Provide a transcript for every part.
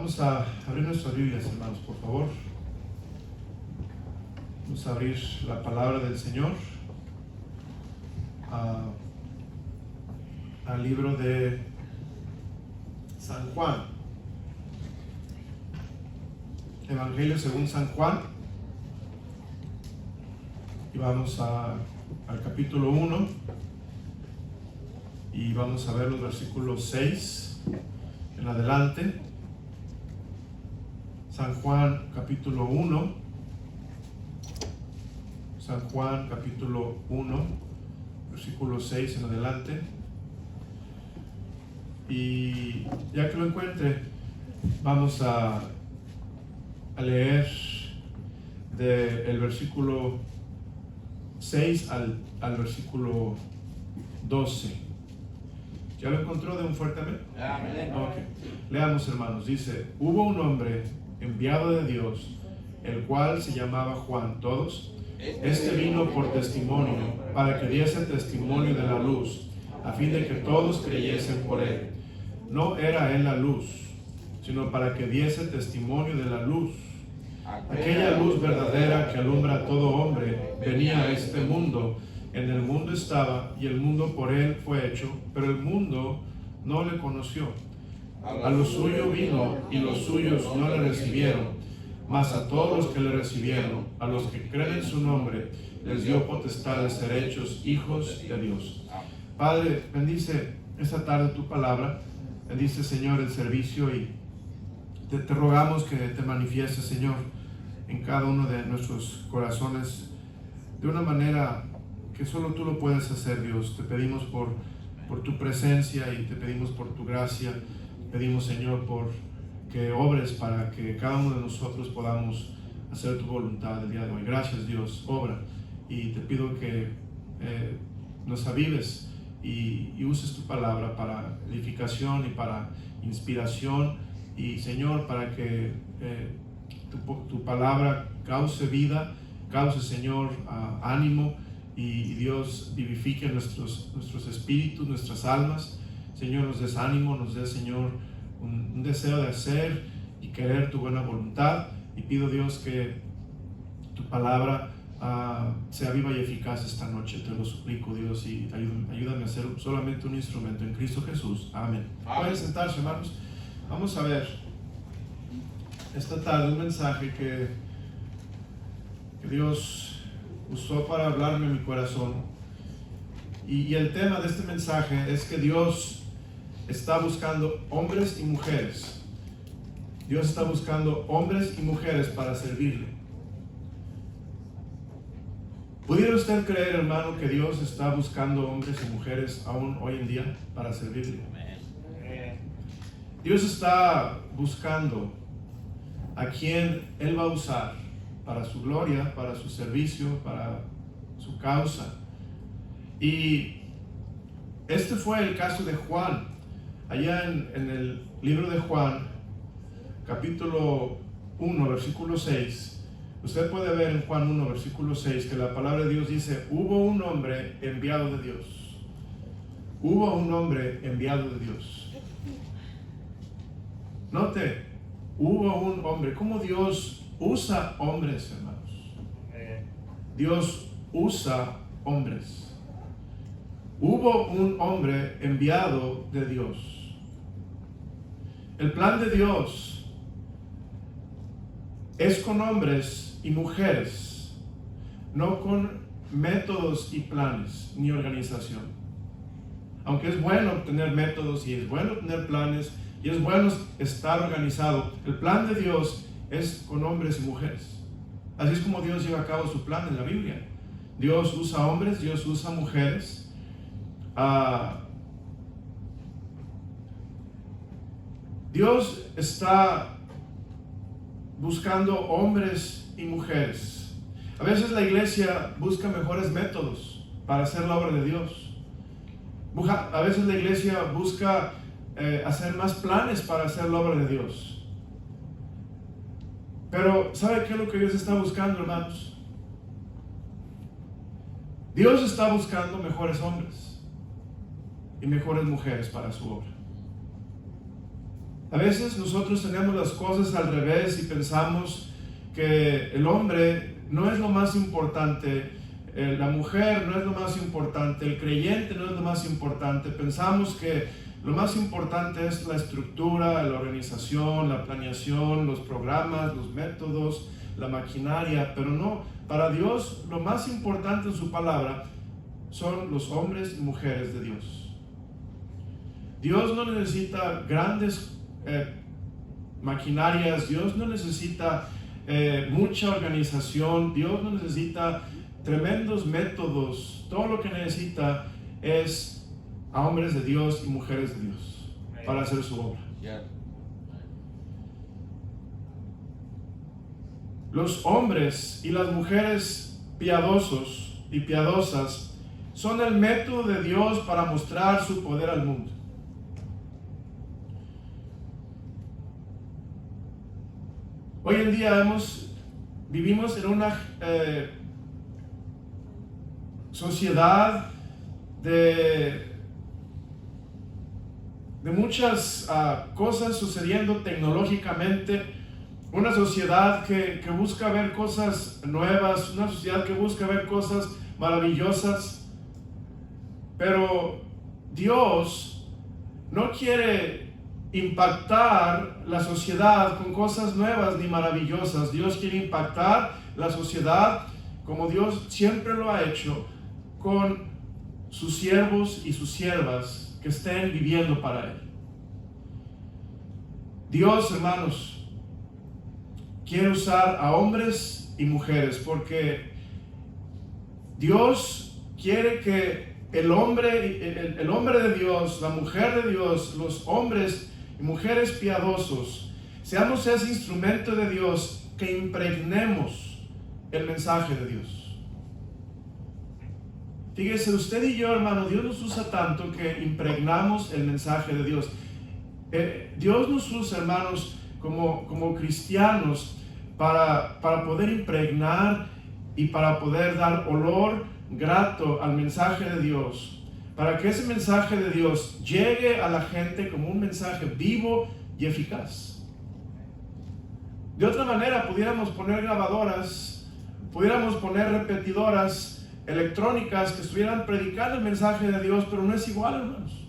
Vamos a abrir nuestras Biblias, hermanos, por favor. Vamos a abrir la palabra del Señor al libro de San Juan. Evangelio según San Juan. Y vamos al capítulo 1 y vamos a ver los versículos 6 en adelante. San Juan capítulo 1. San Juan capítulo 1, versículo 6 en adelante. Y ya que lo encuentre, vamos a leer del versículo 6 al versículo 12. ¿Ya lo encontró? De un fuerte amén. Amén. Okay. Leamos, hermanos. Dice: hubo un hombre enviado de Dios, el cual se llamaba Juan. Todos. Este vino por testimonio, para que diese testimonio de la luz, a fin de que todos creyesen por él. No era él la luz, sino para que diese testimonio de la luz. Aquella luz verdadera que alumbra a todo hombre venía a este mundo. En el mundo estaba, y el mundo por él fue hecho, pero el mundo no le conoció. A lo suyo vino, y los suyos no le recibieron. Mas a todos los que le recibieron, a los que creen en su nombre, les dio potestad de ser hechos hijos de Dios. Padre, bendice esta tarde tu palabra. Bendice, Señor, el servicio, y te rogamos que te manifiestes, Señor, en cada uno de nuestros corazones de una manera que solo tú lo puedes hacer, Dios. Te pedimos por tu presencia, y te pedimos por tu gracia. Pedimos, Señor, por que obres para que cada uno de nosotros podamos hacer tu voluntad el día de hoy. Gracias, Dios, obra, y te pido que nos avives y uses tu palabra para edificación y para inspiración, y, Señor, para que tu palabra cause vida, cause, Señor, ánimo, y Dios vivifique nuestros espíritus, nuestras almas. Señor, nos des ánimo, nos des, Señor, un deseo de hacer y querer tu buena voluntad. Y pido, Dios, que tu palabra sea viva y eficaz esta noche. Te lo suplico, Dios, y ayúdame a ser solamente un instrumento en Cristo Jesús. Amén. Pueden sentarse, hermanos. Vamos a ver esta tarde un mensaje que Dios usó para hablarme en mi corazón. Y el tema de este mensaje es que Dios está buscando hombres y mujeres. Dios está buscando hombres y mujeres para servirle. ¿Pudiera usted creer, hermano, que Dios está buscando hombres y mujeres aún hoy en día para servirle? Dios está buscando a quien Él va a usar para su gloria, para su servicio, para su causa. Y este fue el caso de Juan. Allá en el libro de Juan, capítulo 1, versículo 6, usted puede ver en Juan 1, versículo 6, que la palabra de Dios dice: hubo un hombre enviado de Dios. Hubo un hombre enviado de Dios. Note, hubo un hombre. ¿Cómo Dios usa hombres, hermanos? Dios usa hombres. Hubo un hombre enviado de Dios. El plan de Dios es con hombres y mujeres, no con métodos y planes ni organización. Aunque es bueno tener métodos y es bueno tener planes y es bueno estar organizado, el plan de Dios es con hombres y mujeres. Así es como Dios lleva a cabo su plan en la Biblia. Dios usa hombres, Dios usa mujeres. Dios está buscando hombres y mujeres. A veces la iglesia busca mejores métodos para hacer la obra de Dios. A veces la iglesia busca hacer más planes para hacer la obra de Dios. Pero ¿sabe qué es lo que Dios está buscando, hermanos? Dios está buscando mejores hombres y mejores mujeres para su obra. A veces nosotros tenemos las cosas al revés y pensamos que el hombre no es lo más importante, la mujer no es lo más importante, el creyente no es lo más importante. Pensamos que lo más importante es la estructura, la organización, la planeación, los programas, los métodos, la maquinaria, pero no, para Dios lo más importante en su palabra son los hombres y mujeres de Dios. Dios no necesita grandes maquinarias, Dios no necesita mucha organización, Dios no necesita tremendos métodos. Todo lo que necesita es a hombres de Dios y mujeres de Dios para hacer su obra. Los hombres y las mujeres piadosos y piadosas son el método de Dios para mostrar su poder al mundo. Hoy en día vivimos en una sociedad de muchas cosas sucediendo tecnológicamente, una sociedad que busca ver cosas nuevas, una sociedad que busca ver cosas maravillosas, pero Dios no quiere impactar la sociedad con cosas nuevas ni maravillosas. Dios quiere impactar la sociedad como Dios siempre lo ha hecho, con sus siervos y sus siervas que estén viviendo para Él. Dios, hermanos, quiere usar a hombres y mujeres porque Dios quiere que el hombre de Dios, la mujer de Dios, los hombres y mujeres piadosos, seamos ese instrumento de Dios que impregnemos el mensaje de Dios. Fíjese, usted y yo, hermano, Dios nos usa tanto que impregnamos el mensaje de Dios. Dios nos usa, hermanos, como cristianos para poder impregnar y para poder dar olor grato al mensaje de Dios, para que ese mensaje de Dios llegue a la gente como un mensaje vivo y eficaz. De otra manera, pudiéramos poner grabadoras, pudiéramos poner repetidoras electrónicas que estuvieran predicando el mensaje de Dios, pero no es igual, hermanos.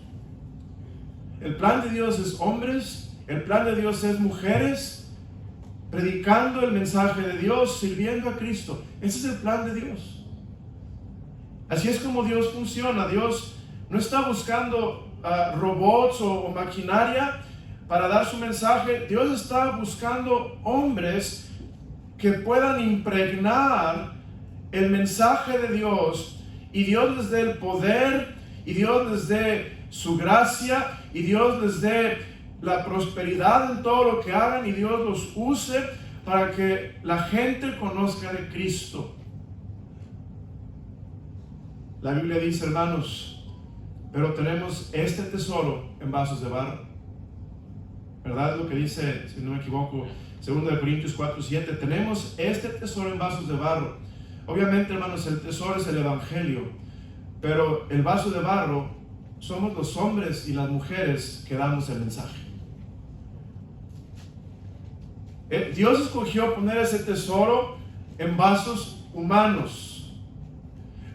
El plan de Dios es hombres, el plan de Dios es mujeres, predicando el mensaje de Dios, sirviendo a Cristo. Ese es el plan de Dios. Así es como Dios funciona. Dios no está buscando robots o maquinaria para dar su mensaje. Dios está buscando hombres que puedan impregnar el mensaje de Dios, y Dios les dé el poder, y Dios les dé su gracia, y Dios les dé la prosperidad en todo lo que hagan, y Dios los use para que la gente conozca de Cristo. La Biblia dice, hermanos, pero tenemos este tesoro en vasos de barro. ¿Verdad? Es lo que dice, si no me equivoco, 2 Corintios 4:7. Tenemos este tesoro en vasos de barro. Obviamente, hermanos, el tesoro es el Evangelio, pero el vaso de barro somos los hombres y las mujeres que damos el mensaje. Dios escogió poner ese tesoro en vasos humanos,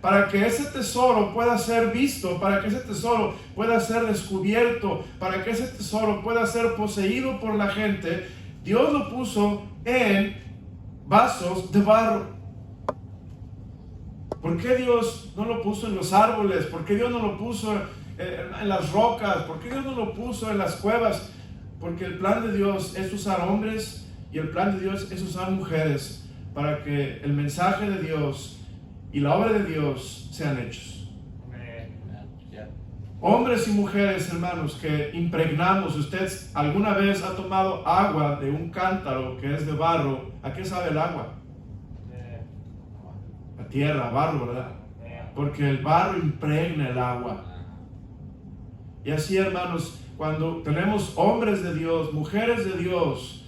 para que ese tesoro pueda ser visto, para que ese tesoro pueda ser descubierto, para que ese tesoro pueda ser poseído por la gente. Dios lo puso en vasos de barro. ¿Por qué Dios no lo puso en los árboles? ¿Por qué Dios no lo puso en las rocas? ¿Por qué Dios no lo puso en las cuevas? Porque el plan de Dios es usar hombres y el plan de Dios es usar mujeres para que el mensaje de Dios y la obra de Dios sean hechos. Hombres y mujeres, hermanos, que impregnamos. Usted alguna vez ha tomado agua de un cántaro que es de barro. ¿A qué sabe el agua? A tierra, a barro, ¿verdad? Porque el barro impregna el agua. Y así, hermanos, cuando tenemos hombres de Dios, mujeres de Dios,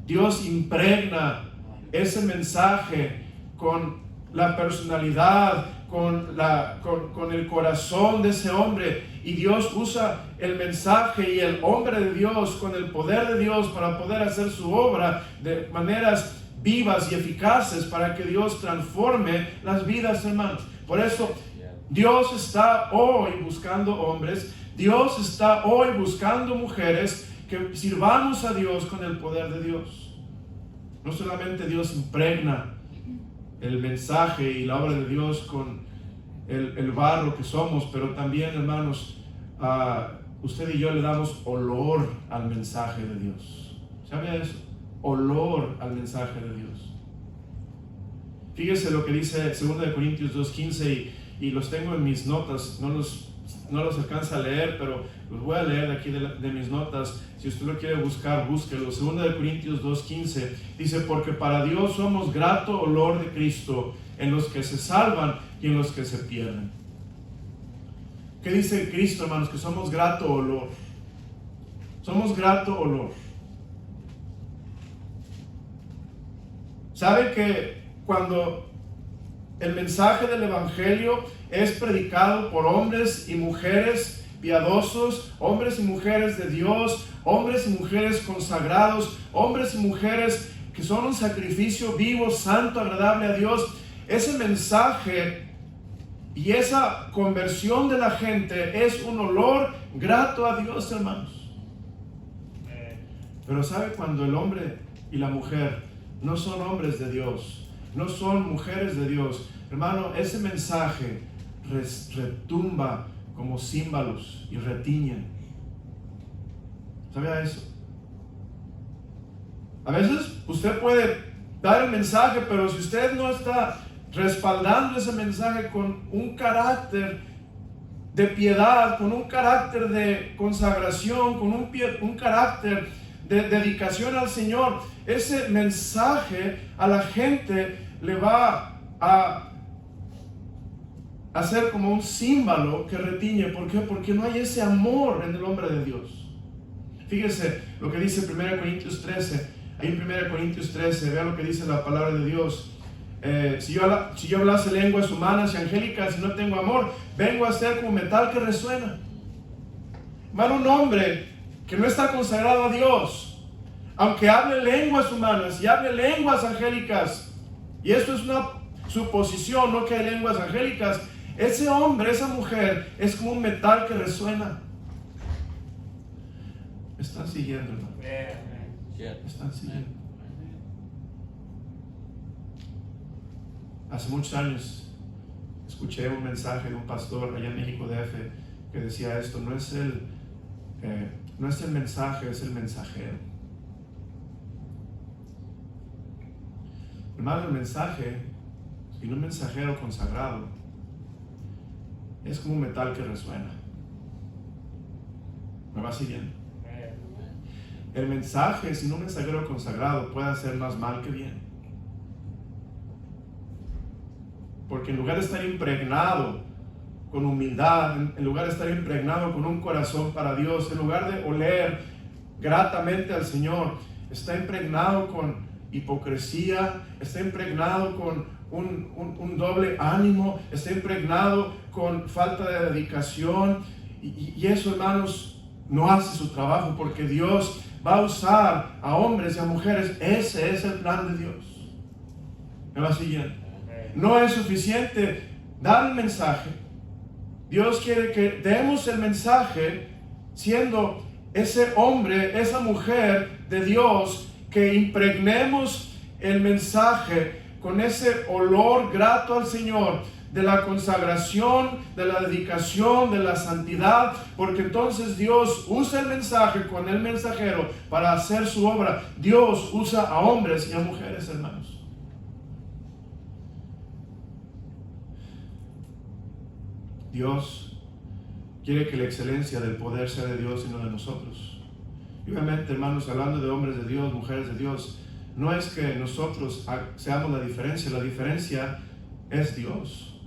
Dios impregna ese mensaje con la personalidad, con el corazón de ese hombre, y Dios usa el mensaje y el hombre de Dios con el poder de Dios para poder hacer su obra de maneras vivas y eficaces para que Dios transforme las vidas, hermanos. Por eso Dios está hoy buscando hombres, Dios está hoy buscando mujeres que sirvamos a Dios con el poder de Dios. No solamente Dios impregna el mensaje y la obra de Dios con el barro que somos, pero también, hermanos, usted y yo le damos olor al mensaje de Dios. ¿Sabe eso? Olor al mensaje de Dios. Fíjese lo que dice 2 Corintios 2:15 y los tengo en mis notas, no los alcanza a leer, pero los voy a leer de aquí de mis notas. Si usted lo quiere buscar, búsquelo. 2 Corintios 2:15 dice: porque para Dios somos grato olor de Cristo en los que se salvan y en los que se pierden. ¿Qué dice Cristo, hermanos? Que somos grato olor. Somos grato olor. ¿Sabe que cuando el mensaje del Evangelio es predicado por hombres y mujeres piadosos, hombres y mujeres de Dios, hombres y mujeres consagrados, hombres y mujeres que son un sacrificio vivo, santo, agradable a Dios, ese mensaje y esa conversión de la gente es un olor grato a Dios, hermanos? Pero ¿sabe cuando el hombre y la mujer no son hombres de Dios, no son mujeres de Dios? Hermano, ese mensaje retumba como címbalos y retiñen. ¿Sabía eso? A veces usted puede dar el mensaje, pero si usted no está respaldando ese mensaje con un carácter de piedad, con un carácter de consagración, con un carácter de dedicación al Señor, ese mensaje a la gente le va a hacer como un címbalo que retiñe. ¿Por qué? Porque no hay ese amor en el hombre de Dios. Fíjese lo que dice 1 Corintios 13. Ahí en 1 Corintios 13, vea lo que dice la palabra de Dios. Si yo hablase lenguas humanas y angélicas y no tengo amor, vengo a ser como metal que resuena. Hermano, un hombre que no está consagrado a Dios, aunque hable lenguas humanas y hable lenguas angélicas, y esto es una suposición, no que hay lenguas angélicas, ese hombre, esa mujer es como un metal que resuena. ¿Están siguiendo, hermano? ¿Están siguiendo? Hace muchos años escuché un mensaje de un pastor allá en México DF que decía esto: no es el mensaje, es el mensajero. Hermano, el mensaje y un mensajero consagrado es como un metal que resuena. ¿Me va siguiendo? El mensaje sin un mensajero consagrado puede hacer más mal que bien. Porque en lugar de estar impregnado con humildad, en lugar de estar impregnado con un corazón para Dios, en lugar de oler gratamente al Señor, está impregnado con hipocresía, está impregnado con un doble ánimo, está impregnado con falta de dedicación, y eso, hermanos, no hace su trabajo, porque Dios va a usar a hombres y a mujeres. Ese es el plan de Dios. ¿Me va siguiendo? No es suficiente dar el mensaje. Dios quiere que demos el mensaje siendo ese hombre, esa mujer de Dios, que impregnemos el mensaje con ese olor grato al Señor, de la consagración, de la dedicación, de la santidad, porque entonces Dios usa el mensaje con el mensajero para hacer su obra. Dios usa a hombres y a mujeres, hermanos. Dios quiere que la excelencia del poder sea de Dios y no de nosotros. Y obviamente, hermanos, hablando de hombres de Dios, mujeres de Dios, no es que nosotros seamos la diferencia es Dios.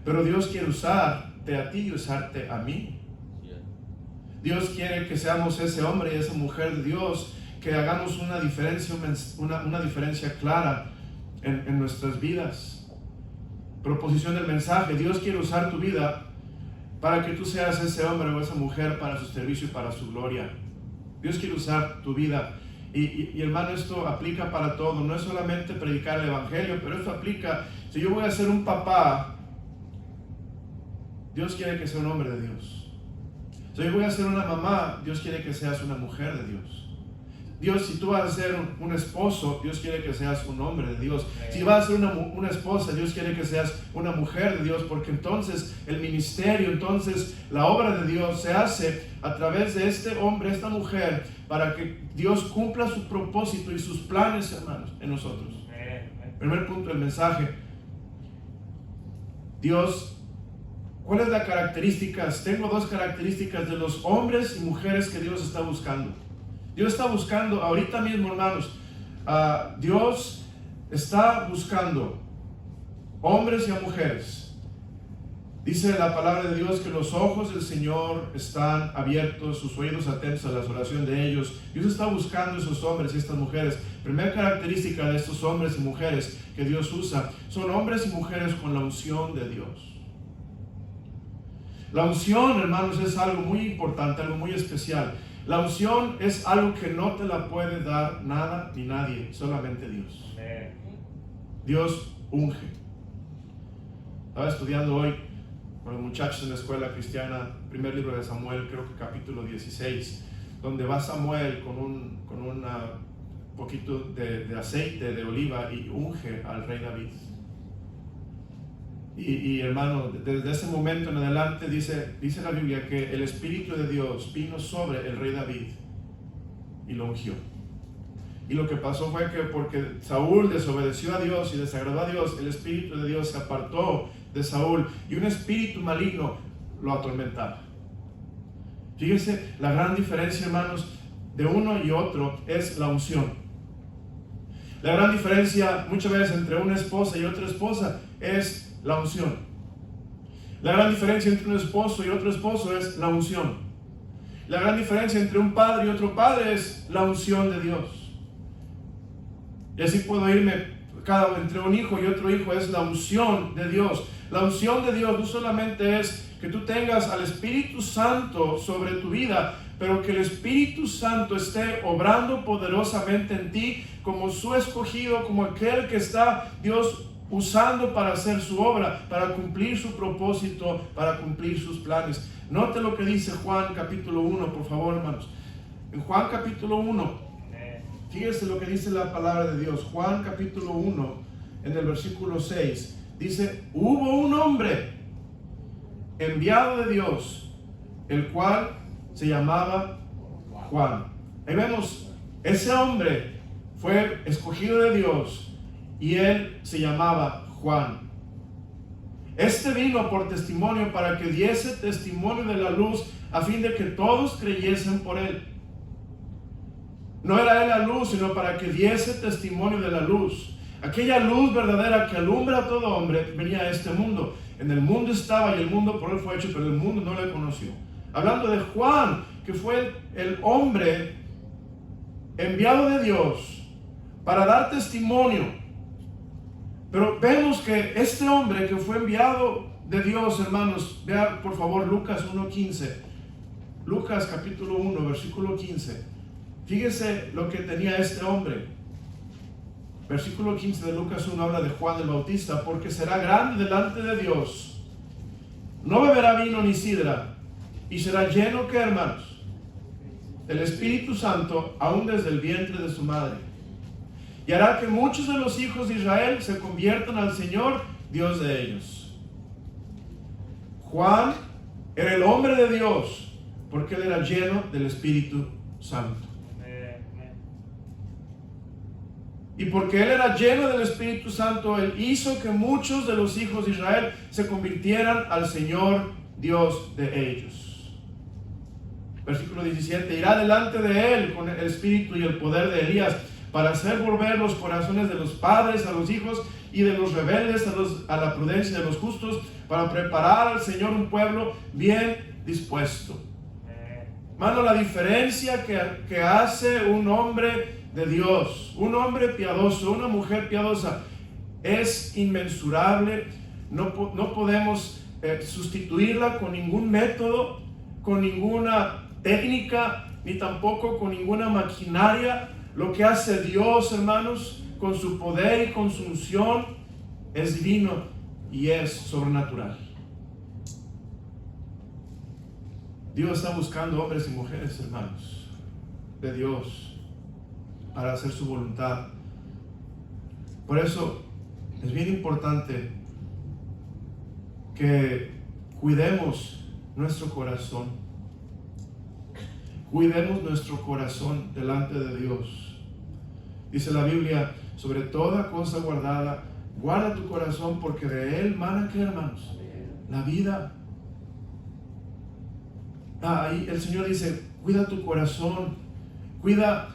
Pero Dios quiere usarte a ti y usarte a mí. Dios quiere que seamos ese hombre y esa mujer de Dios, que hagamos una diferencia clara en nuestras vidas. Proposición del mensaje: Dios quiere usar tu vida para que tú seas ese hombre o esa mujer para su servicio y para su gloria. Dios quiere usar tu vida. Y hermano, esto aplica para todo. No es solamente predicar el evangelio, pero esto aplica. Si yo voy a ser un papá, Dios quiere que sea un hombre de Dios. Si yo voy a ser una mamá, Dios quiere que seas una mujer de Dios. Dios, si tú vas a ser un esposo, Dios quiere que seas un hombre de Dios. Si vas a ser una esposa, Dios quiere que seas una mujer de Dios, porque entonces el ministerio, entonces la obra de Dios se hace a través de este hombre, esta mujer, para que Dios cumpla su propósito y sus planes, hermanos, en nosotros. Primer punto del mensaje. Dios, ¿cuál es la características? Tengo dos características de los hombres y mujeres que Dios está buscando. Dios está buscando, ahorita mismo, hermanos, Dios está buscando hombres y a mujeres. Dice la palabra de Dios que los ojos del Señor están abiertos, sus oídos atentos a la oración de ellos. Dios está buscando esos hombres y estas mujeres. Primera característica de estos hombres y mujeres que Dios usa son hombres y mujeres con la unción de Dios. La unción, hermanos, es algo muy importante, algo muy especial. La unción es algo que no te la puede dar nada ni nadie, solamente Dios. Dios unge. Estaba estudiando hoy con los muchachos en la escuela cristiana, primer libro de Samuel, creo que capítulo 16, donde va Samuel con un poquito de aceite de oliva y unge al rey David. Y hermano, desde ese momento en adelante dice la Biblia que el Espíritu de Dios vino sobre el rey David y lo ungió. Y lo que pasó fue que porque Saúl desobedeció a Dios y desagradó a Dios, el Espíritu de Dios se apartó de Saúl y un espíritu maligno lo atormentaba. Fíjense la gran diferencia, hermanos, de uno y otro es la unción. La gran diferencia muchas veces entre una esposa y otra esposa es la unción. La gran diferencia entre un esposo y otro esposo es la unción. La gran diferencia entre un padre y otro padre es la unción de Dios. Y así puedo irme entre un hijo y otro hijo, es la unción de Dios. La unción de Dios no solamente es que tú tengas al Espíritu Santo sobre tu vida, pero que el Espíritu Santo esté obrando poderosamente en ti como su escogido, como aquel que está Dios usando para hacer su obra, para cumplir su propósito, para cumplir sus planes. Note lo que dice Juan capítulo 1, por favor, hermanos. En Juan capítulo 1, fíjese lo que dice la palabra de Dios. Juan capítulo 1, en el versículo 6, dice: hubo un hombre enviado de Dios, el cual se llamaba Juan. Ahí vemos, ese hombre fue escogido de Dios y él se llamaba Juan. Este vino por testimonio para que diese testimonio de la luz, a fin de que todos creyesen por él. No era él la luz, sino para que diese testimonio de la luz. Aquella luz verdadera que alumbra a todo hombre venía a este mundo. En el mundo estaba y el mundo por él fue hecho, pero el mundo no le conoció. Hablando de Juan, que fue el hombre enviado de Dios para dar testimonio. Pero vemos que este hombre que fue enviado de Dios, hermanos, vea por favor Lucas 1:15. Lucas capítulo 1, versículo 15. Fíjese lo que tenía este hombre. Versículo 15 de Lucas 1 habla de Juan el Bautista: porque será grande delante de Dios, no beberá vino ni sidra, y será lleno, ¿qué, hermanos? Del Espíritu Santo, aún desde el vientre de su madre. Y hará que muchos de los hijos de Israel se conviertan al Señor, Dios de ellos. Juan era el hombre de Dios, porque él era lleno del Espíritu Santo. Y porque él era lleno del Espíritu Santo, él hizo que muchos de los hijos de Israel se convirtieran al Señor, Dios de ellos. Versículo 17: irá delante de él con el espíritu y el poder de Elías, para hacer volver los corazones de los padres a los hijos y de los rebeldes a la prudencia de los justos, para preparar al Señor un pueblo bien dispuesto. Hermano, la diferencia que hace un hombre de Dios, un hombre piadoso, una mujer piadosa, es inmensurable. No podemos sustituirla con ningún método, con ninguna técnica, ni tampoco con ninguna maquinaria. Lo que hace Dios, hermanos, con su poder y con su unción, es divino y es sobrenatural. Dios está buscando hombres y mujeres, hermanos, de Dios, para hacer su voluntad. Por eso es bien importante que cuidemos nuestro corazón. Cuidemos nuestro corazón delante de Dios. Dice la Biblia, sobre toda cosa guardada, guarda tu corazón, porque de él mana, ¿qué, hermanos? La vida. Ahí el Señor dice, cuida tu corazón, cuida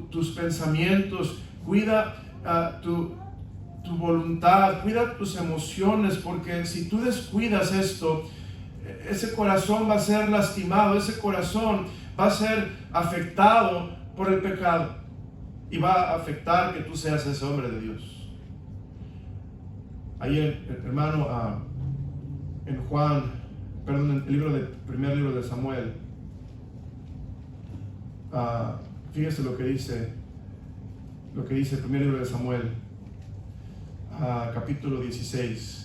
tus pensamientos, cuida tu voluntad, cuida tus emociones, porque si tú descuidas esto, ese corazón va a ser lastimado, ese corazón va a ser afectado por el pecado y va a afectar que tú seas ese hombre de Dios. Ahí, hermano, en el primer libro de Samuel, fíjese lo que dice el primer libro de Samuel, capítulo 16.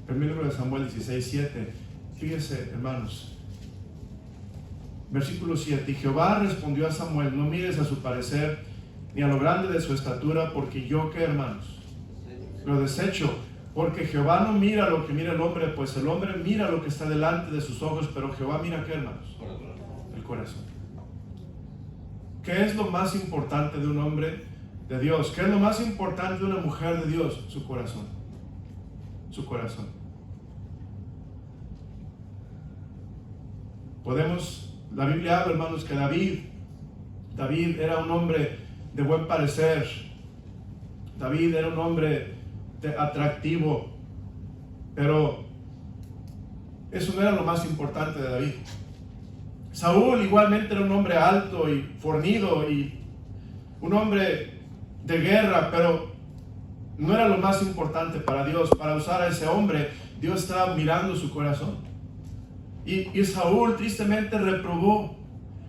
Primer libro de Samuel 16:7. Fíjese, hermanos. Versículo 7. Y Jehová respondió a Samuel: no mires a su parecer, ni a lo grande de su estatura, porque yo, ¿qué, hermanos? Lo desecho. Porque Jehová no mira lo que mira el hombre, pues el hombre mira lo que está delante de sus ojos, pero Jehová mira, ¿qué, hermanos? El corazón. ¿Qué es lo más importante de un hombre de Dios? ¿Qué es lo más importante de una mujer de Dios? Su corazón. Su corazón. La Biblia habla, hermanos, que David era un hombre de buen parecer. David era un hombre atractivo, pero eso no era lo más importante de David. Saúl igualmente era un hombre alto y fornido y un hombre de guerra, pero no era lo más importante para Dios. Para usar a ese hombre, Dios estaba mirando su corazón. Y Saúl tristemente reprobó.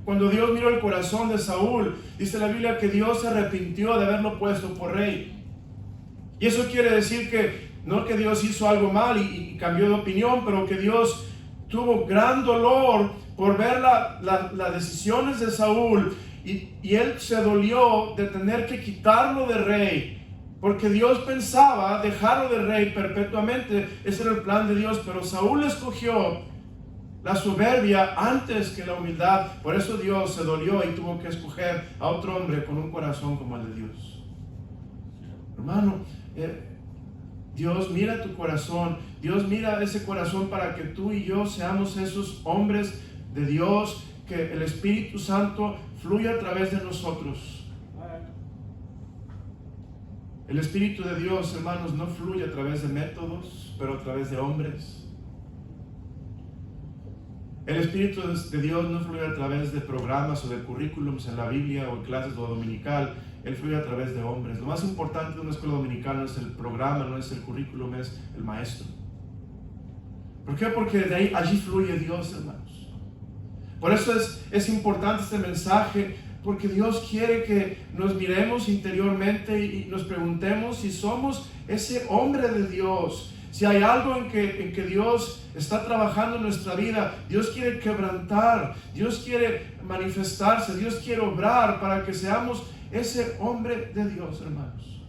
Cuando Dios miró el corazón de Saúl, dice la Biblia que Dios se arrepintió de haberlo puesto por rey. Y eso quiere decir que no que Dios hizo algo mal y cambió de opinión, pero que Dios tuvo gran dolor por ver las decisiones de Saúl, y él se dolió de tener que quitarlo de rey, porque Dios pensaba dejarlo de rey perpetuamente. Ese era el plan de Dios, pero Saúl escogió la soberbia antes que la humildad. Por eso Dios se dolió y tuvo que escoger a otro hombre con un corazón como el de Dios. Hermano, Dios mira tu corazón. Dios mira ese corazón para que tú y yo seamos esos hombres de Dios, que el Espíritu Santo fluya a través de nosotros. El Espíritu de Dios, hermanos, no fluye a través de métodos, pero a través de hombres. El Espíritu de Dios no fluye a través de programas o de currículums en la Biblia o en clases o dominical. Él fluye a través de hombres. Lo más importante de una escuela dominical no es el programa, no es el currículum, es el maestro. ¿Por qué? Porque allí fluye Dios, hermanos. Por eso es importante este mensaje, porque Dios quiere que nos miremos interiormente y nos preguntemos si somos ese hombre de Dios. Si hay algo en que Dios está trabajando en nuestra vida, Dios quiere quebrantar, Dios quiere manifestarse, Dios quiere obrar para que seamos ese hombre de Dios, hermanos.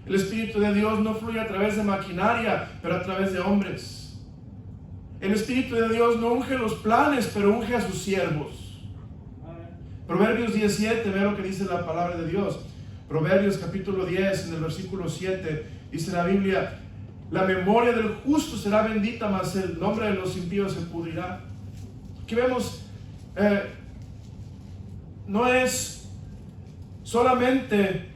El Espíritu de Dios no fluye a través de maquinaria, pero a través de hombres. El Espíritu de Dios no unge los planes, pero unge a sus siervos. Proverbios 17, ve lo que dice la palabra de Dios. Proverbios capítulo 10, en el versículo 7, dice la Biblia: la memoria del justo será bendita, mas el nombre de los impíos se pudrirá. Aquí vemos, no es solamente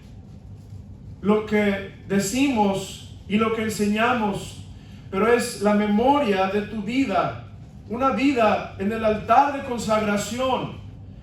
lo que decimos y lo que enseñamos, pero es la memoria de tu vida, una vida en el altar de consagración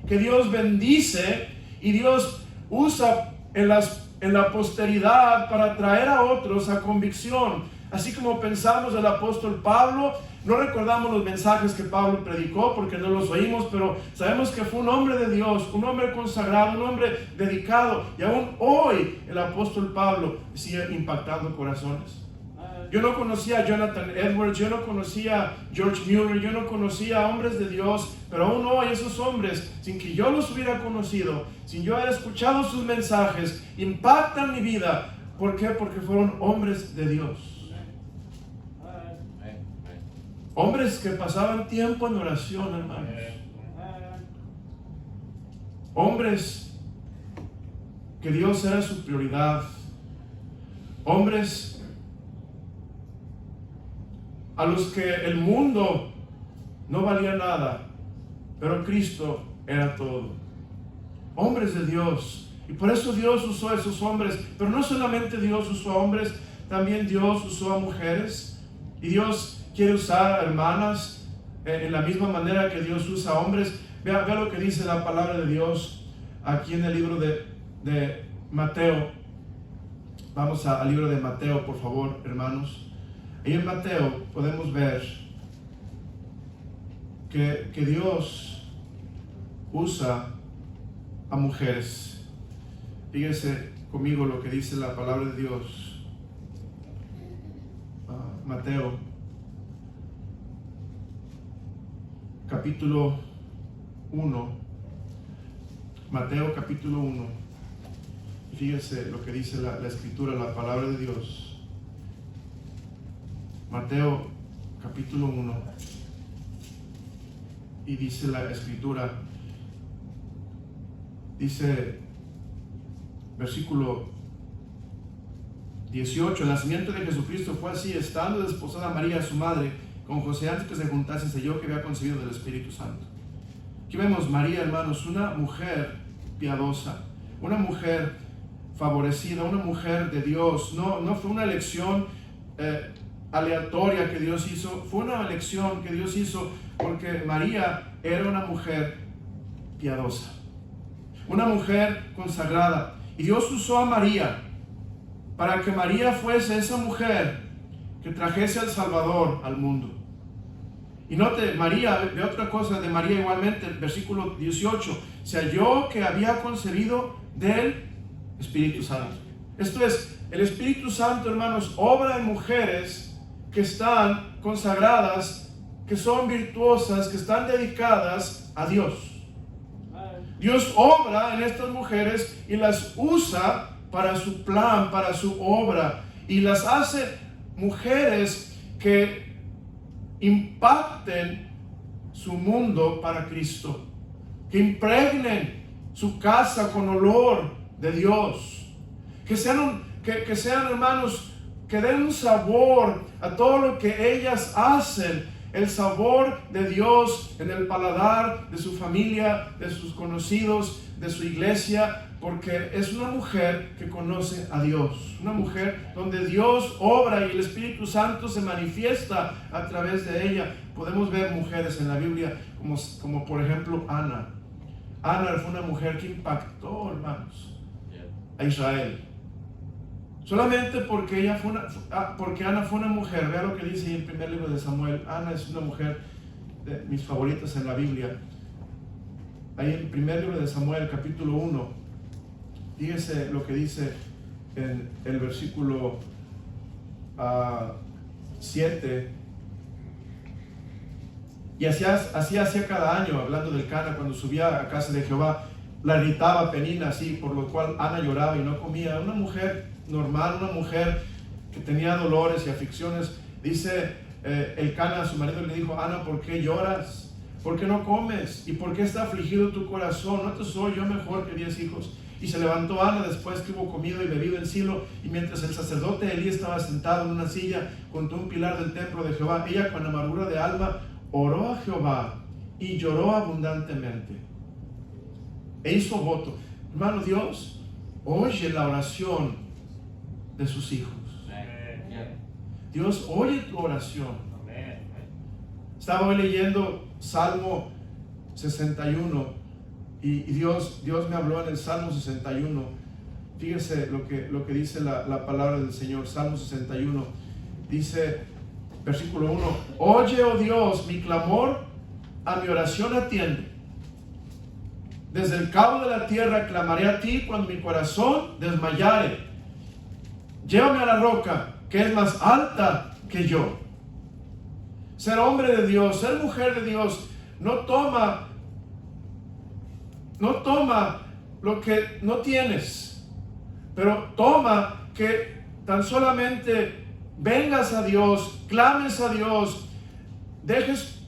que Dios bendice y Dios usa en la posteridad para traer a otros a convicción. Así como pensamos del apóstol Pablo, no recordamos los mensajes que Pablo predicó porque no los oímos, pero sabemos que fue un hombre de Dios, un hombre consagrado, un hombre dedicado, y aún hoy el apóstol Pablo sigue impactando corazones. Yo no conocía a Jonathan Edwards, yo no conocía a George Mueller, yo no conocía a hombres de Dios, pero aún hoy esos hombres, sin que yo los hubiera conocido, sin yo haber escuchado sus mensajes, impactan mi vida. ¿Por qué? Porque fueron hombres de Dios. Hombres que pasaban tiempo en oración, hermanos. Hombres que Dios era su prioridad. Hombres a los que el mundo no valía nada, pero Cristo era todo. Hombres de Dios. Y por eso Dios usó a esos hombres. Pero no solamente Dios usó a hombres, también Dios usó a mujeres. Y Dios quiere usar a hermanas en la misma manera que Dios usa a hombres. Vea lo que dice la palabra de Dios aquí en el libro de Mateo. Vamos al libro de Mateo, por favor, hermanos. Ahí en Mateo podemos ver que Dios usa a mujeres. Fíjense conmigo lo que dice la palabra de Dios. Mateo capítulo 1. Mateo capítulo 1. Fíjense lo que dice la escritura, la palabra de Dios. Mateo capítulo 1. Y dice la escritura, dice versículo 18: el nacimiento de Jesucristo fue así, estando desposada María, su madre, con José, antes que se juntasen, selló que había concebido del Espíritu Santo. Aquí vemos María, hermanos, una mujer piadosa, una mujer favorecida, una mujer de Dios. No fue una elección aleatoria que Dios hizo, fue una elección que Dios hizo porque María era una mujer piadosa, una mujer consagrada. Y Dios usó a María para que María fuese esa mujer que trajese al Salvador al mundo. Y note, María, ve otra cosa de María igualmente, el versículo 18, se halló que había concebido del Espíritu Santo. Esto es, el Espíritu Santo, hermanos, obra en mujeres que están consagradas, que son virtuosas, que están dedicadas a Dios. Dios obra en estas mujeres y las usa para su plan, para su obra, y las hace mujeres que impacten su mundo para Cristo, que impregnen su casa con olor de Dios, que sean hermanos, que den un sabor a todo lo que ellas hacen, el sabor de Dios en el paladar de su familia, de sus conocidos, de su iglesia, porque es una mujer que conoce a Dios, una mujer donde Dios obra y el Espíritu Santo se manifiesta a través de ella. Podemos ver mujeres en la Biblia como por ejemplo Ana. Ana fue una mujer que impactó, hermanos, a Israel. Solamente porque Ana fue una mujer. Vea lo que dice en el primer libro de Samuel. Ana es una mujer de mis favoritas en la Biblia. Ahí en el primer libro de Samuel, capítulo 1. Fíjense lo que dice en el versículo 7. Y así hacía cada año, hablando del Cana, cuando subía a casa de Jehová, la irritaba Penina, así, por lo cual Ana lloraba y no comía. Una mujer normal, una mujer que tenía dolores y aflicciones. Dice el Cana a su marido, le dijo: Ana, ¿por qué lloras? ¿Por qué no comes? ¿Y por qué está afligido tu corazón? ¿No te soy yo mejor que 10 hijos? Y se levantó Ana después que hubo comido y bebido en Silo, y mientras el sacerdote Elí estaba sentado en una silla junto a un pilar del templo de Jehová, ella con amargura de alma oró a Jehová y lloró abundantemente. E hizo voto. Hermano, Dios oye la oración de sus hijos. Dios oye tu oración. Estaba hoy leyendo Salmo 61 y Dios me habló en el Salmo 61. Fíjese lo que dice la palabra del Señor. Salmo 61 dice, versículo 1: oye, oh Dios, mi clamor, a mi oración atiende. Desde el cabo de la tierra clamaré a ti cuando mi corazón desmayare. Llévame a la roca que es más alta que yo. Ser hombre de Dios, ser mujer de Dios, no toma lo que no tienes, pero toma que tan solamente vengas a Dios, clames a Dios, dejes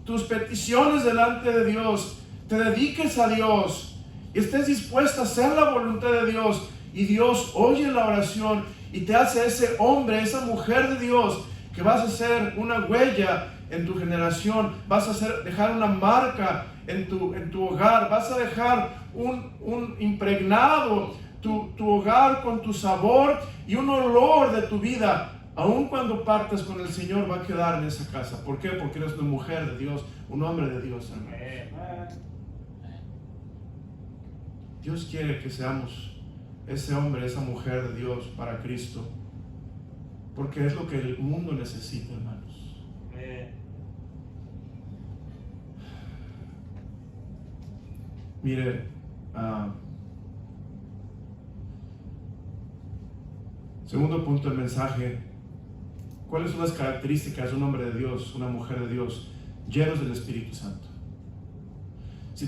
tus peticiones delante de Dios, te dediques a Dios y estés dispuesta a hacer la voluntad de Dios, y Dios oye la oración y te hace ese hombre, esa mujer de Dios, que vas a hacer una huella en tu generación, vas a dejar una marca en tu hogar, vas a dejar un impregnado tu hogar con tu sabor y un olor de tu vida. Aun cuando partas con el Señor, va a quedar en esa casa. ¿Por qué? Porque eres una mujer de Dios, un hombre de Dios, hermanos. Dios quiere que seamos ese hombre, esa mujer de Dios para Cristo, porque es lo que el mundo necesita, hermanos. Mire, segundo punto del mensaje: ¿cuáles son las características de un hombre de Dios, una mujer de Dios? Llenos del Espíritu Santo. Si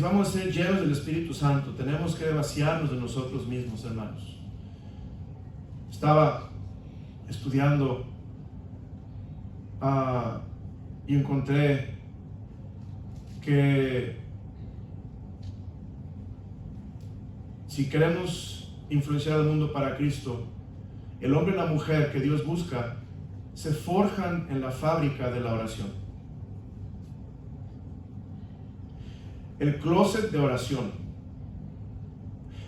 vamos a ser llenos del Espíritu Santo, tenemos que vaciarnos de nosotros mismos, hermanos. Estaba estudiando y encontré que si queremos influenciar al mundo para Cristo, el hombre y la mujer que Dios busca se forjan en la fábrica de la oración. El closet de oración,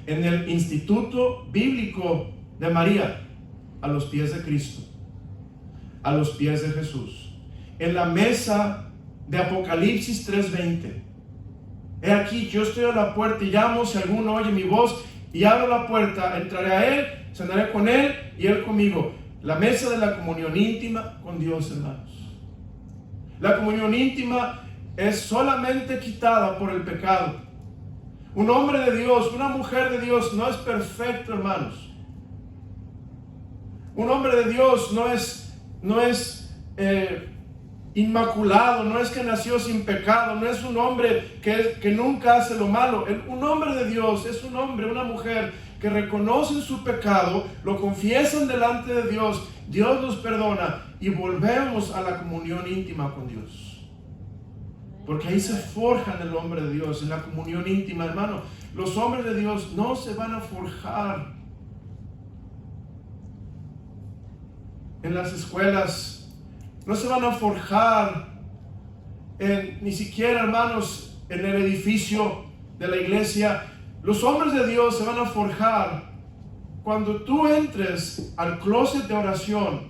en el instituto bíblico de María, a los pies de Cristo, a los pies de Jesús, en la mesa de Apocalipsis 3:20. He aquí, yo estoy a la puerta y llamo, si alguno oye mi voz y abro la puerta, entraré a él, cenaré con él y él conmigo. La mesa de la comunión íntima con Dios, hermanos. La comunión íntima es solamente quitada por el pecado. Un hombre de Dios, una mujer de Dios no es perfecto, hermanos. Un hombre de Dios no es inmaculado, no es que nació sin pecado, no es un hombre que nunca hace lo malo. Un hombre de Dios es un hombre, una mujer que reconocen su pecado, lo confiesan delante de Dios, Dios los perdona y volvemos a la comunión íntima con Dios. Porque ahí se forjan el hombre de Dios, en la comunión íntima, hermano. Los hombres de Dios no se van a forjar en las escuelas, no se van a forjar ni siquiera, hermanos, en el edificio de la iglesia. Los hombres de Dios se van a forjar cuando tú entres al closet de oración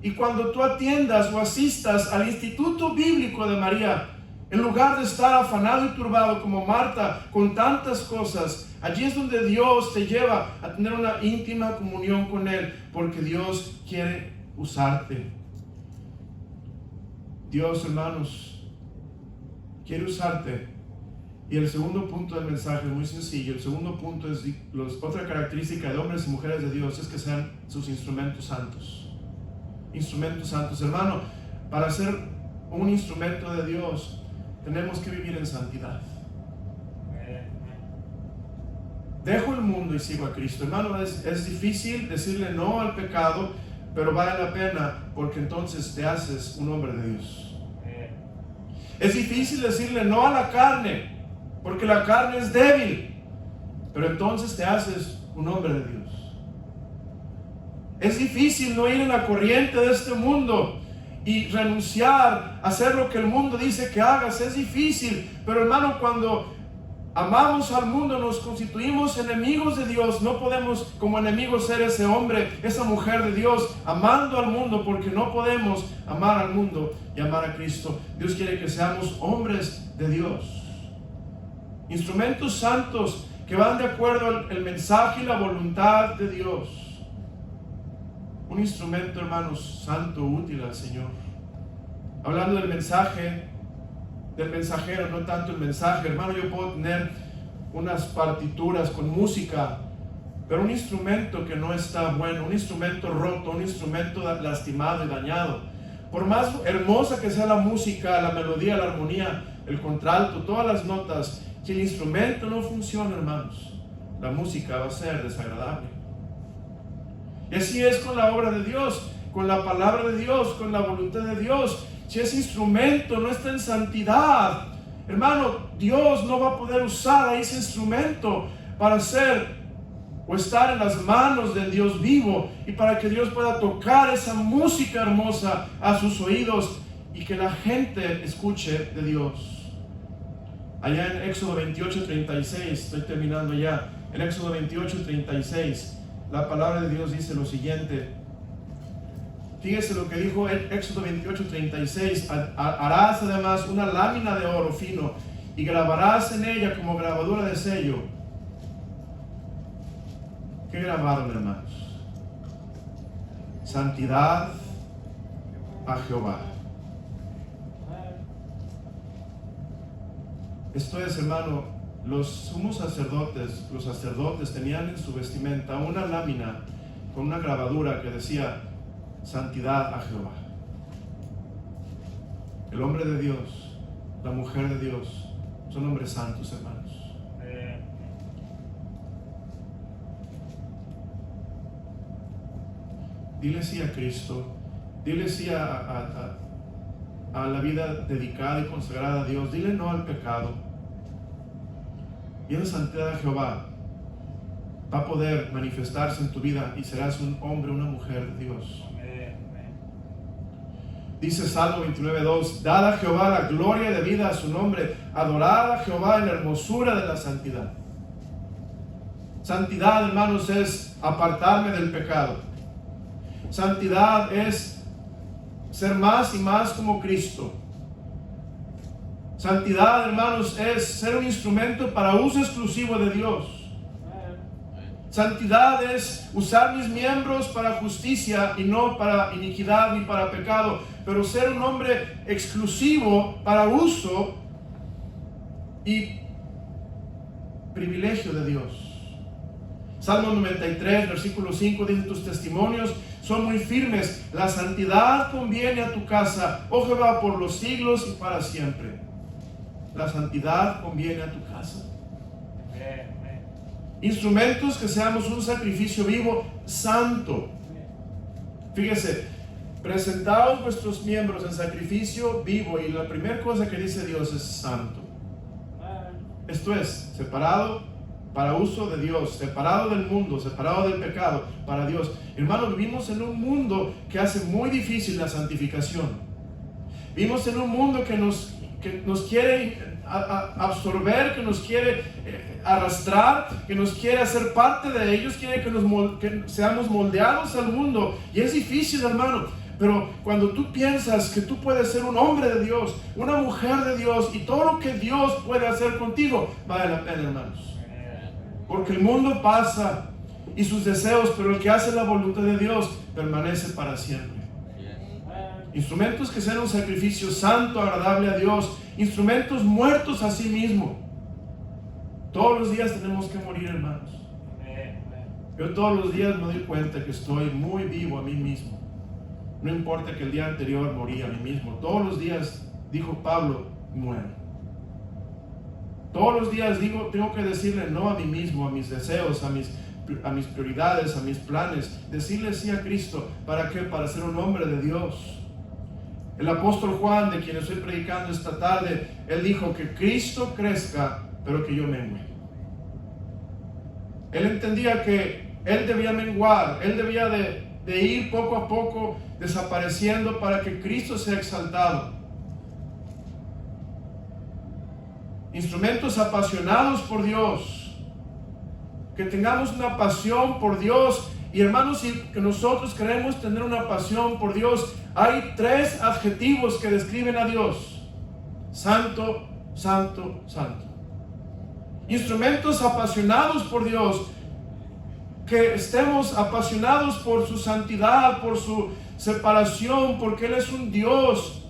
y cuando tú atiendas o asistas al instituto bíblico de María. En lugar de estar afanado y turbado como Marta con tantas cosas, allí es donde Dios te lleva a tener una íntima comunión con Él, porque Dios quiere usarte. Dios, hermanos, quiere usarte. Y el segundo punto del mensaje es muy sencillo. El segundo punto es, otra característica de hombres y mujeres de Dios es que sean sus instrumentos santos. Instrumentos santos, hermano. Para ser un instrumento de Dios, tenemos que vivir en santidad. Dejo el mundo y sigo a Cristo. Hermano, es difícil decirle no al pecado, pero vale la pena, porque entonces te haces un hombre de Dios. Es difícil decirle no a la carne, porque la carne es débil, pero entonces te haces un hombre de Dios. Es difícil no ir en la corriente de este mundo y renunciar a hacer lo que el mundo dice que hagas. Es difícil, pero hermano, cuando amamos al mundo, nos constituimos enemigos de Dios. No podemos como enemigos ser ese hombre, esa mujer de Dios, amando al mundo, porque no podemos amar al mundo y amar a Cristo. Dios quiere que seamos hombres de Dios, instrumentos santos que van de acuerdo al mensaje y la voluntad de Dios. Un instrumento, hermanos, santo, útil al Señor. Hablando del mensaje, del mensajero, no tanto el mensaje. Hermano, yo puedo tener unas partituras con música, pero un instrumento que no está bueno, un instrumento roto, un instrumento lastimado y dañado, por más hermosa que sea la música, la melodía, la armonía, el contralto, todas las notas, si el instrumento no funciona, hermanos, la música va a ser desagradable. Y así es con la obra de Dios, con la palabra de Dios, con la voluntad de Dios. Si ese instrumento no está en santidad, hermano, Dios no va a poder usar a ese instrumento para hacer o estar en las manos del Dios vivo, y para que Dios pueda tocar esa música hermosa a sus oídos y que la gente escuche de Dios. Allá en Éxodo 28:36, estoy terminando ya, en Éxodo 28:36, la palabra de Dios dice lo siguiente. Fíjese lo que dijo Éxodo 28:36. Harás además una lámina de oro fino y grabarás en ella como grabadura de sello. ¿Qué grabaron, hermanos? Santidad a Jehová. Esto es, hermano, los sumos sacerdotes, los sacerdotes tenían en su vestimenta una lámina con una grabadura que decía santidad a Jehová. El hombre de Dios, la mujer de Dios, son hombres santos, hermanos. Dile sí a Cristo, dile sí a la vida dedicada y consagrada a Dios, dile no al pecado. Y esa santidad a Jehová va a poder manifestarse en tu vida y serás un hombre, una mujer de Dios. Dice Salmo 29:2, dad a Jehová la gloria debida a su nombre, adorad a Jehová en la hermosura de la santidad. Santidad, hermanos, es apartarme del pecado. Santidad es ser más y más como Cristo. Santidad, hermanos, es ser un instrumento para uso exclusivo de Dios. Santidad es usar mis miembros para justicia y no para iniquidad ni para pecado, pero ser un hombre exclusivo para uso y privilegio de Dios. Salmo 93, versículo 5 dice: tus testimonios son muy firmes, la santidad conviene a tu casa, oh Jehová, por los siglos y para siempre. La santidad conviene a tu casa. Instrumentos que seamos un sacrificio vivo, santo. Fíjese, presentaos vuestros miembros en sacrificio vivo, y la primera cosa que dice Dios es santo. Esto es, separado para uso de Dios, separado del mundo, separado del pecado, para Dios. Hermanos, vivimos en un mundo que hace muy difícil la santificación. Vivimos en un mundo que nos quiere absorber, que nos quiere arrastrar, que nos quiere hacer parte de ellos, quiere que seamos moldeados al mundo. Y es difícil, hermano, pero cuando tú piensas que tú puedes ser un hombre de Dios, una mujer de Dios, y todo lo que Dios puede hacer contigo, vale la pena, hermanos. Porque el mundo pasa y sus deseos, pero el que hace la voluntad de Dios permanece para siempre. Instrumentos que sean un sacrificio santo, agradable a Dios. Instrumentos muertos a sí mismo. Todos los días tenemos que morir, hermanos. Yo todos los días me doy cuenta que estoy muy vivo a mí mismo. No importa que el día anterior morí a mí mismo. Todos los días, dijo Pablo, muero. Todos los días tengo que decirle no a mí mismo, a mis deseos, a mis prioridades, a mis planes. Decirle sí a Cristo. ¿Para qué? Para ser un hombre de Dios. El apóstol Juan, de quien estoy predicando esta tarde, él dijo que Cristo crezca, pero que yo mengue. Él entendía que él debía menguar, él debía de ir poco a poco desapareciendo para que Cristo sea exaltado. instrumentos apasionados por Dios, que tengamos una pasión por Dios. Y hermanos, si que nosotros queremos tener una pasión por Dios, hay 3 adjetivos que describen a Dios: santo, santo, santo. Instrumentos apasionados por Dios, que estemos apasionados por su santidad, por su separación, porque Él es un Dios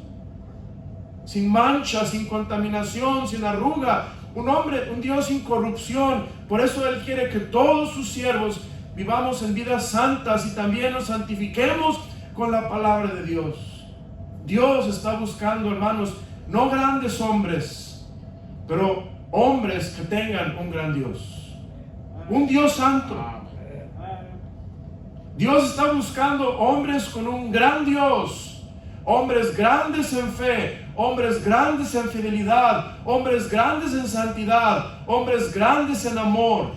sin mancha, sin contaminación, sin arruga, un Dios sin corrupción. Por eso Él quiere que todos sus siervos vivamos en vidas santas y también nos santifiquemos con la palabra de Dios. Dios está buscando, hermanos, no grandes hombres, pero hombres que tengan un gran Dios, un Dios santo. Dios está buscando hombres con un gran Dios, hombres grandes en fe, hombres grandes en fidelidad, hombres grandes en santidad, hombres grandes en amor.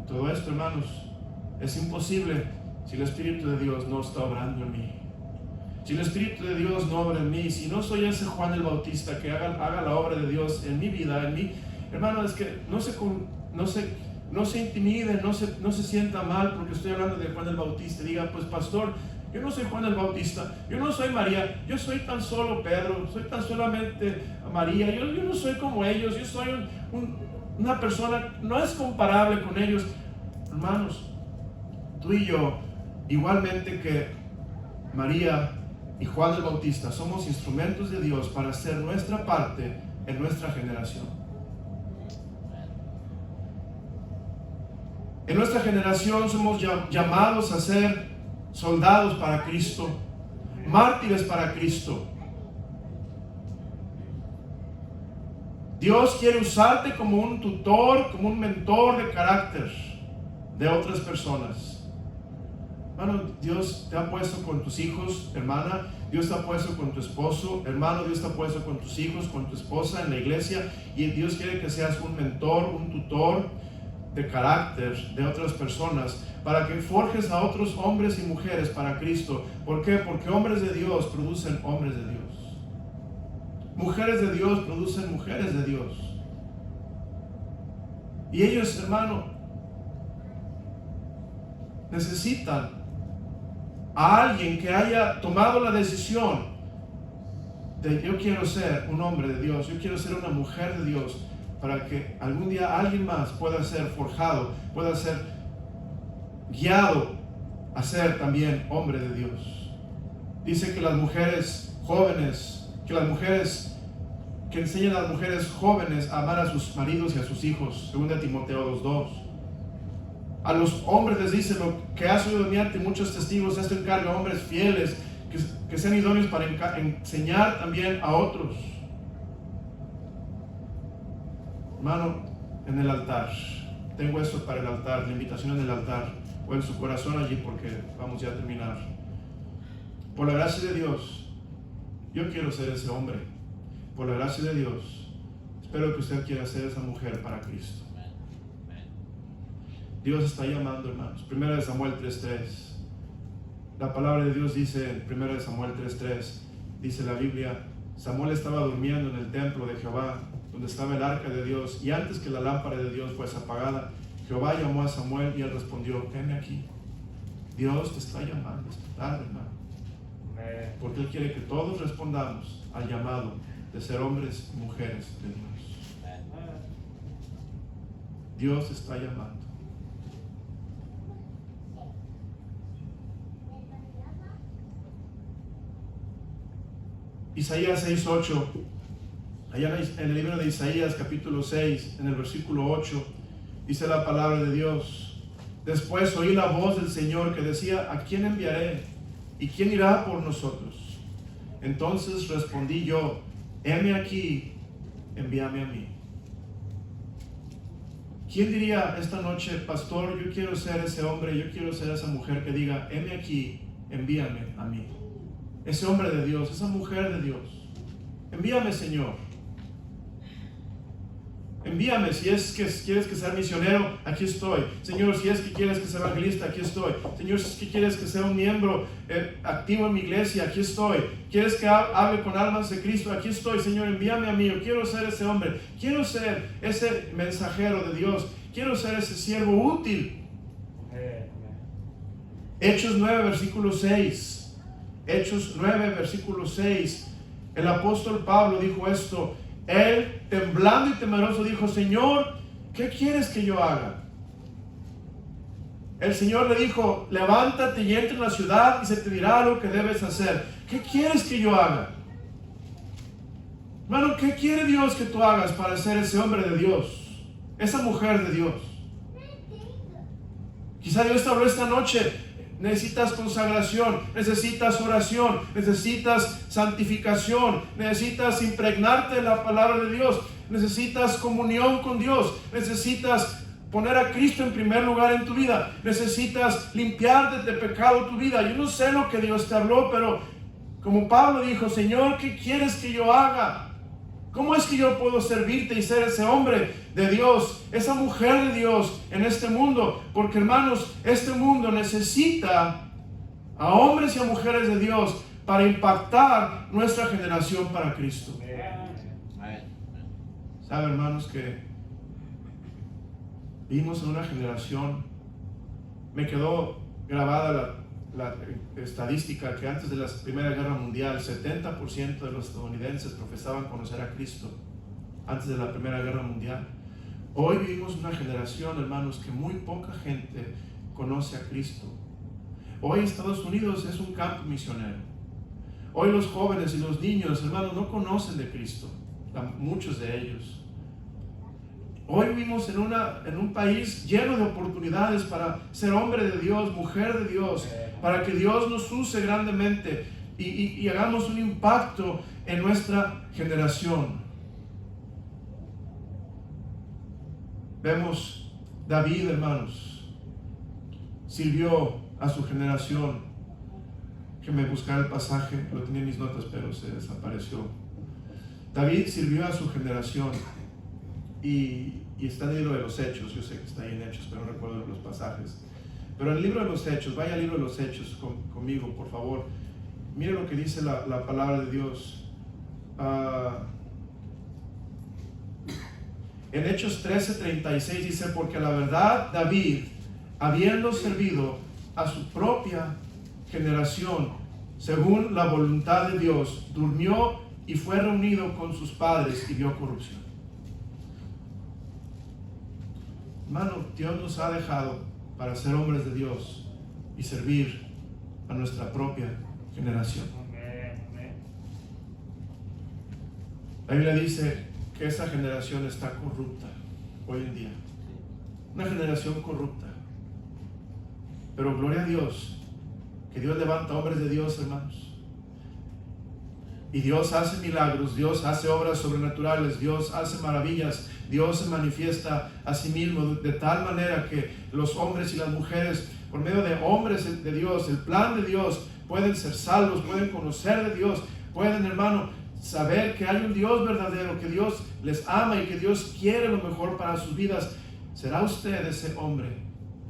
Y todo esto, hermanos, es imposible si el Espíritu de Dios no está obrando en mí. Si el Espíritu de Dios no obra en mí, si no soy ese Juan el Bautista que haga la obra de Dios en mi vida, en mí, hermano, es que no se intimide, no se sienta mal porque estoy hablando de Juan el Bautista. Diga, pues pastor, yo no soy Juan el Bautista, yo no soy María, yo soy tan solo Pedro, soy tan solamente María, yo no soy como ellos, yo soy una persona, no es comparable con ellos. Hermanos, tú y yo, igualmente que María y Juan el Bautista, somos instrumentos de Dios para hacer nuestra parte en nuestra generación. En nuestra generación somos llamados a ser soldados para Cristo, mártires para Cristo. Dios quiere usarte como un tutor, como un mentor de carácter de otras personas. Hermano, Dios te ha puesto con tus hijos, hermana. Dios te ha puesto con tu esposo, hermano. Dios te ha puesto con tus hijos, con tu esposa en la iglesia. Y Dios quiere que seas un mentor, un tutor de carácter de otras personas, para que forjes a otros hombres y mujeres para Cristo. ¿Por qué? Porque hombres de Dios producen hombres de Dios. Mujeres de Dios producen mujeres de Dios. Y ellos, hermano, necesitan a alguien que haya tomado la decisión de: yo quiero ser un hombre de Dios, yo quiero ser una mujer de Dios, para que algún día alguien más pueda ser forjado, pueda ser guiado a ser también hombre de Dios. Dice que las mujeres jóvenes, que enseñan a las mujeres jóvenes a amar a sus maridos y a sus hijos, 2 Timoteo 2:2. A los hombres les dice: lo que has oído de mí ante muchos testigos, esto encarga a hombres fieles, que sean idóneos para enseñar también a otros. Hermano, en el altar, tengo esto para el altar, la invitación en el altar, o en su corazón allí, porque vamos ya a terminar. Por la gracia de Dios, yo quiero ser ese hombre. Por la gracia de Dios, espero que usted quiera ser esa mujer para Cristo. Dios está llamando, hermanos. 1 Samuel 3:3. La palabra de Dios dice en 1 Samuel 3:3, dice la Biblia: Samuel estaba durmiendo en el templo de Jehová, donde estaba el arca de Dios, y antes que la lámpara de Dios fuese apagada, Jehová llamó a Samuel y él respondió: heme aquí. Dios te está llamando esta tarde, hermano, porque Él quiere que todos respondamos al llamado de ser hombres y mujeres de Dios. Dios te está llamando. Isaías 6:8, allá en el libro de Isaías capítulo 6, en el versículo 8, dice la palabra de Dios: después oí la voz del Señor que decía: ¿a quién enviaré? ¿Y quién irá por nosotros? Entonces respondí yo: heme aquí, envíame a mí. ¿Quién diría esta noche: pastor, yo quiero ser ese hombre, yo quiero ser esa mujer que diga: heme aquí, envíame a mí? Ese hombre de Dios, esa mujer de Dios, envíame, Señor. Envíame. Si es que quieres que sea misionero, aquí estoy. Señor, si es que quieres que sea evangelista, aquí estoy. Señor, si es que quieres que sea un miembro activo en mi iglesia, aquí estoy. Quieres que hable con almas de Cristo, aquí estoy. Señor, envíame a mí. Yo quiero ser ese hombre. Quiero ser ese mensajero de Dios. Quiero ser ese siervo útil. Hechos 9, versículo 6. Hechos 9, versículo 6. El apóstol Pablo dijo esto. Él, temblando y temeroso, dijo: Señor, ¿qué quieres que yo haga? El Señor le dijo: levántate y entra en la ciudad y se te dirá lo que debes hacer. ¿Qué quieres que yo haga? Hermano, ¿qué quiere Dios que tú hagas para ser ese hombre de Dios? Esa mujer de Dios. Quizá Dios te habló esta noche. Necesitas consagración, necesitas oración, necesitas santificación, necesitas impregnarte de la palabra de Dios, necesitas comunión con Dios, necesitas poner a Cristo en primer lugar en tu vida, necesitas limpiar de pecado tu vida. Yo no sé lo que Dios te habló, pero como Pablo dijo: Señor, ¿qué quieres que yo haga? ¿Cómo es que yo puedo servirte y ser ese hombre de Dios, esa mujer de Dios en este mundo? Porque, hermanos, este mundo necesita a hombres y a mujeres de Dios para impactar nuestra generación para Cristo. ¿Sabe, hermanos, que vivimos en una generación? Me quedó grabada la estadística que antes de la Primera Guerra Mundial, 70% de los estadounidenses profesaban conocer a Cristo antes de la Primera Guerra Mundial. Hoy vivimos una generación, hermanos, que muy poca gente conoce a Cristo. Hoy Estados Unidos es un campo misionero. Hoy los jóvenes y los niños, hermanos, no conocen de Cristo, muchos de ellos. Hoy vivimos en un país lleno de oportunidades para ser hombre de Dios, mujer de Dios, para que Dios nos use grandemente y hagamos un impacto en nuestra generación. Vemos David, hermanos, sirvió a su generación. Que me buscara el pasaje, lo tenía en mis notas, pero se desapareció. David sirvió a su generación. Y está en el libro de los Hechos. Yo sé que está ahí en Hechos, pero no recuerdo los pasajes. Pero en el libro de los Hechos, vaya al libro de los Hechos conmigo, por favor. Mire lo que dice la palabra de Dios. En Hechos 13:36 dice: porque la verdad, David, habiendo servido a su propia generación, según la voluntad de Dios, durmió y fue reunido con sus padres y vio corrupción. Hermano, Dios nos ha dejado para ser hombres de Dios y servir a nuestra propia generación. La Biblia dice que esa generación está corrupta hoy en día. Una generación corrupta. Pero gloria a Dios, que Dios levanta hombres de Dios, hermanos. Y Dios hace milagros, Dios hace obras sobrenaturales, Dios hace maravillas, Dios se manifiesta a sí mismo de tal manera que los hombres y las mujeres, por medio de hombres de Dios, el plan de Dios, pueden ser salvos, pueden conocer de Dios, pueden, hermano, saber que hay un Dios verdadero, que Dios les ama y que Dios quiere lo mejor para sus vidas. ¿Será usted ese hombre,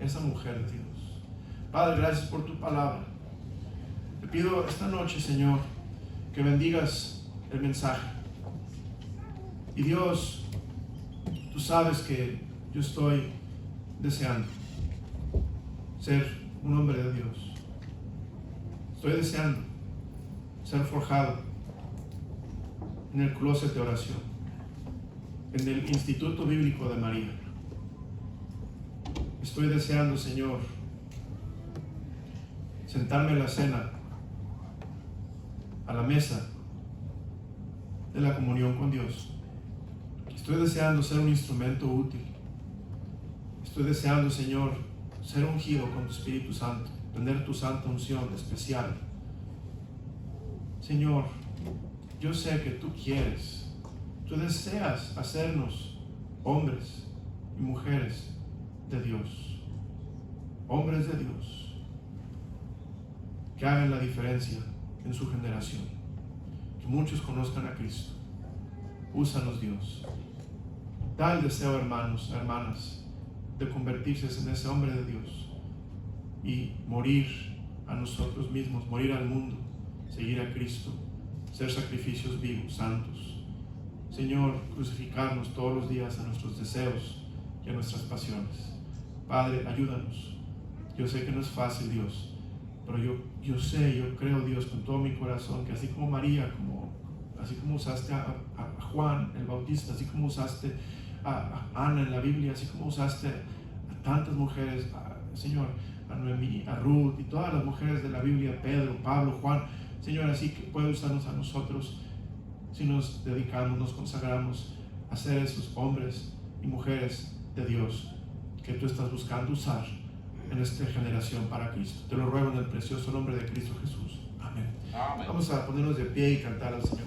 esa mujer de Dios? Padre, gracias por tu palabra. Te pido esta noche, Señor, que bendigas el mensaje. Y Dios, tú sabes que yo estoy deseando ser un hombre de Dios. Estoy deseando ser forjado en el closet de oración, en el Instituto Bíblico de María. Estoy deseando, Señor, sentarme en la cena, a la mesa de la comunión con Dios. Estoy deseando ser un instrumento útil. Estoy deseando, Señor, ser ungido con tu Espíritu Santo, tener tu santa unción especial. Señor, yo sé que tú quieres, tú deseas hacernos hombres y mujeres de Dios, hombres de Dios, que hagan la diferencia en su generación, que muchos conozcan a Cristo. Úsanos, Dios. Da el deseo, hermanos, hermanas, de convertirse en ese hombre de Dios y morir a nosotros mismos, morir al mundo, seguir a Cristo, ser sacrificios vivos, santos. Señor, crucificarnos todos los días a nuestros deseos y a nuestras pasiones. Padre, ayúdanos. Yo sé que no es fácil, Dios, pero yo sé, yo creo, Dios, con todo mi corazón, que así como María, así como usaste a Juan el Bautista, así como usaste a Ana en la Biblia, así como usaste a tantas mujeres, Señor, a Noemí, a Ruth y todas las mujeres de la Biblia, Pedro, Pablo, Juan, Señor, así que puede usarnos a nosotros si nos dedicamos, nos consagramos a ser esos hombres y mujeres de Dios que tú estás buscando usar en esta generación para Cristo. Te lo ruego en el precioso nombre de Cristo Jesús. Amén. Amén. Vamos a ponernos de pie y cantar al Señor.